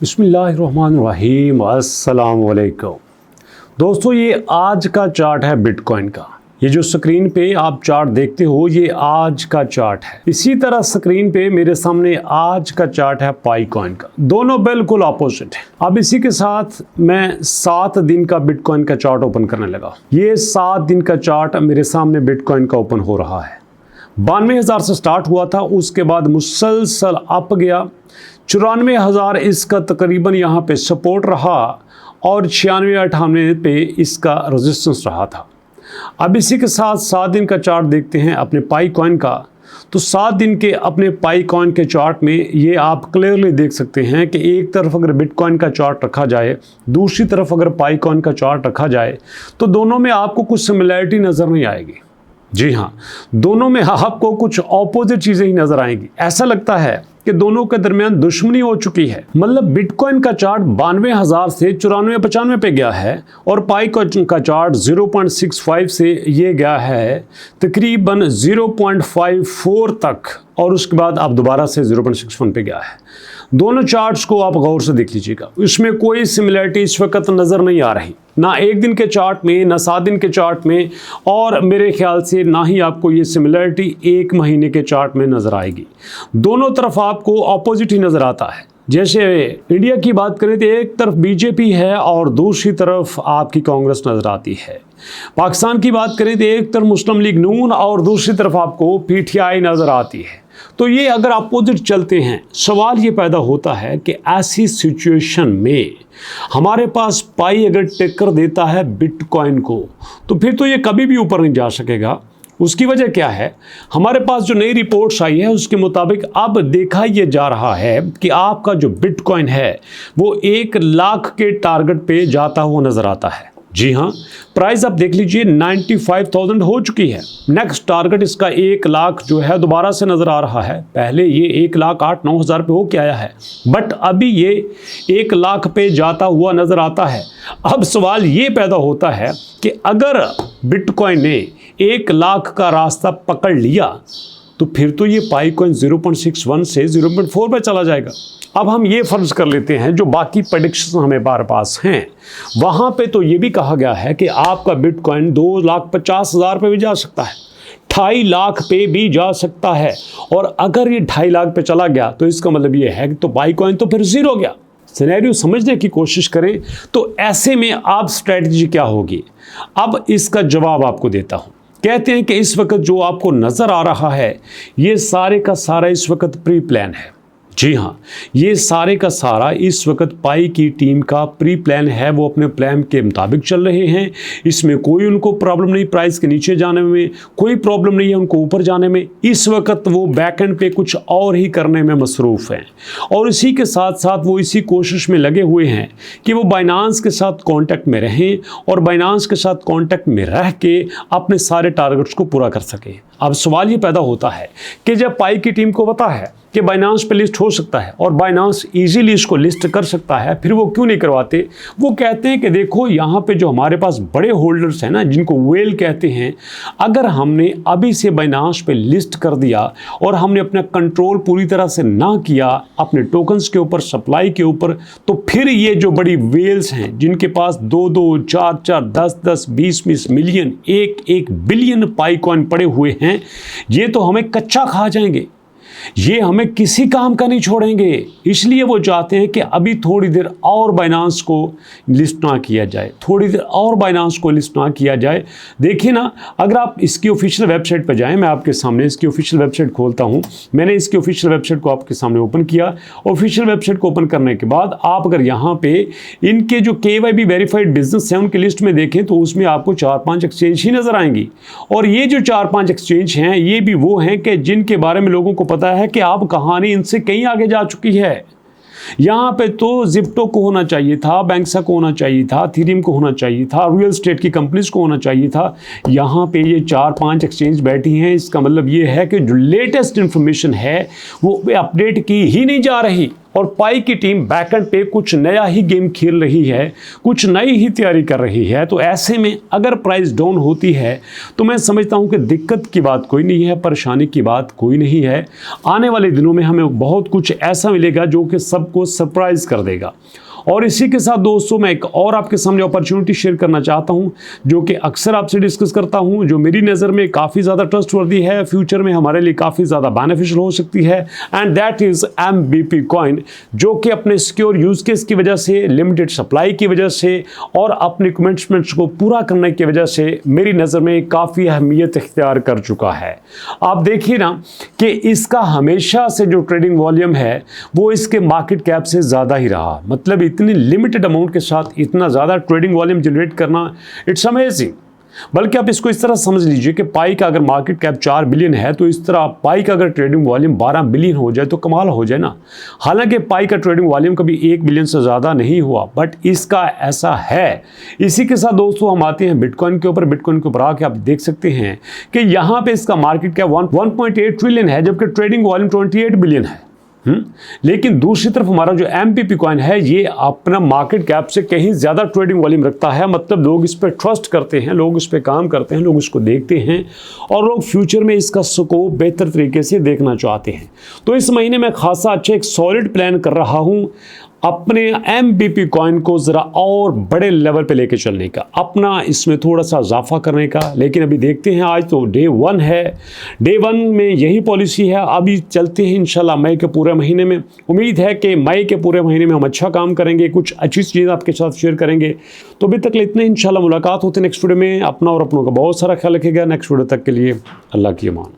बिस्मिल्लाहिर्रहमानिर्रहीम, अस्सलाम वालेकुम। दोस्तों, ये आज का चार्ट है बिटकॉइन का। ये जो स्क्रीन पे आप चार्ट देखते हो, ये आज का चार्ट है। इसी तरह स्क्रीन पे मेरे सामने आज का चार्ट है पाई कॉइन का। दोनों बिल्कुल अपोजिट है। अब इसी के साथ मैं 7 दिन का बिटकॉइन का चार्ट ओपन करने लगा। ये 7 दिन का चार्ट मेरे सामने बिटकॉइन का ओपन हो रहा है। 92,000 से स्टार्ट हुआ था, उसके बाद मुसलसल अप गया। 94,000 इसका तकरीबन यहाँ पे सपोर्ट रहा और 96-98 पे इसका रेजिस्टेंस रहा था। अब इसी के साथ 7 दिन का चार्ट देखते हैं अपने पाई कॉइन का। तो 7 दिन के अपने पाई कॉइन के चार्ट में ये आप क्लियरली देख सकते हैं कि एक तरफ अगर बिटकॉइन का चार्ट रखा जाए, दूसरी तरफ अगर पाई कॉइन का चार्ट रखा जाए, तो दोनों में आपको कुछ सिमिलैरिटी नज़र नहीं आएगी। जी हाँ, दोनों में आपको कुछ ऑपोजिट चीज़ें ही नज़र आएंगी। ऐसा लगता है कि दोनों के दरमियान दुश्मनी हो चुकी है। मतलब बिटकॉइन का चार्ट 92,000 से 94-95 पे गया है और पाई का चार्ट 0.65 से ये गया है तकरीबन 0.54 तक, और उसके बाद अब दोबारा से 0.61 पे गया है। दोनों चार्ट्स को आप गौर से देख लीजिएगा, इसमें कोई सिमिलरिटी इस वक्त नज़र नहीं आ रही, ना एक दिन के चार्ट में, ना 7 दिन के चार्ट में, और मेरे ख्याल से ना ही आपको ये सिमिलरिटी 1 महीने के चार्ट में नज़र आएगी। दोनों तरफ आपको ऑपोजिट ही नज़र आता है। जैसे इंडिया की बात करें तो एक तरफ बीजेपी है और दूसरी तरफ आपकी कांग्रेस नज़र आती है। पाकिस्तान की बात करें तो एक तरफ मुस्लिम लीग नून और दूसरी तरफ आपको पीटीआई नज़र आती है। तो ये अगर अपोजिट चलते हैं, सवाल ये पैदा होता है कि ऐसी सिचुएशन में हमारे पास पाई अगर टक्कर देता है बिटकॉइन को, तो फिर तो ये कभी भी ऊपर नहीं जा सकेगा। उसकी वजह क्या है? हमारे पास जो नई रिपोर्ट्स आई है उसके मुताबिक अब देखा ये जा रहा है कि आपका जो बिटकॉइन है वो 1 लाख के टारगेट पे जाता हुआ नज़र आता है। जी हाँ, प्राइस आप देख लीजिए 95,000 हो चुकी है। नेक्स्ट टारगेट इसका 1 लाख जो है दोबारा से नज़र आ रहा है। पहले ये 1,08,09,000 पे होके आया है, बट अभी ये 1 लाख पे जाता हुआ नज़र आता है। अब सवाल ये पैदा होता है कि अगर बिटकॉइन ने 1 लाख का रास्ता पकड़ लिया तो फिर तो ये पाई कॉइन 0.61 से 0.4 पर चला जाएगा। अब हम ये फर्ज कर लेते हैं जो बाकी प्रेडिक्शन हमारे पास हैं, वहाँ पे तो ये भी कहा गया है कि आपका बिटकॉइन 2,50,000 पे भी जा सकता है, 2.5 लाख पे भी जा सकता है। और अगर ये 2.5 लाख पे चला गया तो इसका मतलब ये है कि तो पाई कॉइन तो फिर ज़ीरो गया। सिनेरियो समझने की कोशिश करें तो ऐसे में आप स्ट्रेटजी क्या होगी? अब इसका जवाब आपको देता हूँ। कहते हैं कि इस वक्त जो आपको नज़र आ रहा है ये सारे का सारा इस वक्त प्री प्लान है। जी हाँ, ये सारे का सारा इस वक्त पाई की टीम का प्री प्लान है। वो अपने प्लान के मुताबिक चल रहे हैं। इसमें कोई उनको प्रॉब्लम नहीं, प्राइस के नीचे जाने में कोई प्रॉब्लम नहीं है उनको ऊपर जाने में। इस वक्त वो बैक एंड पे कुछ और ही करने में मसरूफ़ हैं और इसी के साथ साथ वो इसी कोशिश में लगे हुए हैं कि वो बाइनांस के साथ कॉन्टैक्ट में रहें और बाइनांस के साथ कॉन्टैक्ट में रह के अपने सारे टारगेट्स को पूरा कर सकें। अब सवाल ये पैदा होता है कि जब पाई की टीम को पता है कि बाइनांस पे लिस्ट हो सकता है और बाइनांस इजीली इसको लिस्ट कर सकता है, फिर वो क्यों नहीं करवाते? वो कहते हैं कि देखो यहाँ पे जो हमारे पास बड़े होल्डर्स हैं ना, जिनको वेल कहते हैं, अगर हमने अभी से बाइनांस पे लिस्ट कर दिया और हमने अपना कंट्रोल पूरी तरह से ना किया अपने टोकन्स के ऊपर, सप्लाई के ऊपर, तो फिर ये जो बड़ी वेल्स हैं जिनके पास 2-2, 4-4, 10-10, 20-20 मिलियन, 1-1 बिलियन पाई कॉइन पड़े हुए हैं, ये तो हमें कच्चा खा जाएंगे, ये हमें किसी काम का नहीं छोड़ेंगे। इसलिए वो चाहते हैं कि अभी थोड़ी देर और बाइनांस को लिस्ट ना किया जाए, थोड़ी देर और बाइनांस को लिस्ट ना किया जाए। देखिए ना, अगर आप इसकी ऑफिशियल वेबसाइट पर जाएं, मैं आपके सामने इसकी ऑफिशियल वेबसाइट खोलता हूं। मैंने इसकी ऑफिशियल वेबसाइट को आपके सामने ओपन किया। ऑफिशियल वेबसाइट को ओपन करने के बाद आप अगर यहाँ पे इनके जो KYB वेरीफाइड बिजनेस है उनकी लिस्ट में देखें तो उसमें आपको 4-5 एक्सचेंज ही नज़र आएंगी। और ये जो 4-5 एक्सचेंज हैं ये भी वो हैं कि जिनके बारे में लोगों को पता है कि अब कहानी इनसे कहीं आगे जा चुकी है। यहाँ पे तो जिप्टो को होना चाहिए था, बैंक्सा को होना चाहिए था, थीरियम को होना चाहिए था, रियल एस्टेट की कंपनीज को होना चाहिए था। यहाँ पे ये 4-5 एक्सचेंज बैठी हैं। इसका मतलब ये है कि जो लेटेस्ट इंफॉर्मेशन है वो अपडेट की ही नहीं जा रही और पाई की टीम बैकएंड पे कुछ नया ही गेम खेल रही है, कुछ नई ही तैयारी कर रही है। तो ऐसे में अगर प्राइस डाउन होती है तो मैं समझता हूं कि दिक्कत की बात कोई नहीं है, परेशानी की बात कोई नहीं है। आने वाले दिनों में हमें बहुत कुछ ऐसा मिलेगा जो कि सबको सरप्राइज कर देगा। और इसी के साथ दोस्तों मैं एक और आपके सामने अपॉर्चुनिटी शेयर करना चाहता हूं, जो कि अक्सर आपसे डिस्कस करता हूं, जो मेरी नज़र में काफ़ी ज़्यादा ट्रस्टवर्दी है, फ्यूचर में हमारे लिए काफ़ी ज़्यादा बेनिफिशियल हो सकती है, and that is MBP coin, जो कि अपने सिक्योर यूज केस की वजह से, लिमिटेड सप्लाई की वजह से और अपने कमिटमेंट्स को पूरा करने की वजह से मेरी नज़र में काफ़ी अहमियत इख्तियार कर चुका है। आप देखिए ना कि इसका हमेशा से जो ट्रेडिंग वॉल्यूम है वो इसके मार्केट कैप से ज़्यादा ही रहा। मतलब इतनी लिमिटेड अमाउंट के साथ इतना ज़्यादा ट्रेडिंग वॉल्यूम जनरेट करना, इट्स अमेजिंग। बल्कि आप इसको इस तरह समझ लीजिए कि पाई का अगर मार्केट कैप 4 बिलियन है तो इस तरह पाई का अगर ट्रेडिंग वॉल्यूम 12 बिलियन हो जाए तो कमाल हो जाए ना। हालांकि पाई का ट्रेडिंग वॉल्यूम कभी 1 बिलियन से ज़्यादा नहीं हुआ, बट इसका ऐसा है। इसी के साथ दोस्तों हम आते हैं बिटकॉइन के ऊपर। बिटकॉइन के ऊपर आके आप देख सकते हैं कि यहाँ पे इसका मार्केट कैप 1.8 ट्रिलियन है, जबकि ट्रेडिंग वॉल्यूम 28 बिलियन है। लेकिन दूसरी तरफ हमारा जो MBP कॉइन है ये अपना मार्केट कैप से कहीं ज़्यादा ट्रेडिंग वॉल्यूम रखता है। मतलब लोग इस पर ट्रस्ट करते हैं, लोग इस पर काम करते हैं, लोग इसको देखते हैं और लोग फ्यूचर में इसका स्कोप बेहतर तरीके से देखना चाहते हैं। तो इस महीने में खासा अच्छा एक सॉलिड प्लान कर रहा हूँ अपने MBP कॉइन को ज़रा और बड़े लेवल पे लेके चलने का, अपना इसमें थोड़ा सा इजाफा करने का। लेकिन अभी देखते हैं, आज तो डे 1 है, डे 1 में यही पॉलिसी है। अभी चलते हैं इंशाल्लाह मई के पूरे महीने में। उम्मीद है कि मई के पूरे महीने में हम अच्छा काम करेंगे, कुछ अच्छी चीज़ आपके साथ शेयर करेंगे। तो अभी तक इतने, इंशाल्लाह मुलाकात होती है नेक्स्ट वीडियो में। अपना और अपनों का बहुत सारा ख्याल रखिएगा। नेक्स्ट वीडियो तक के लिए अल्लाह की अमान।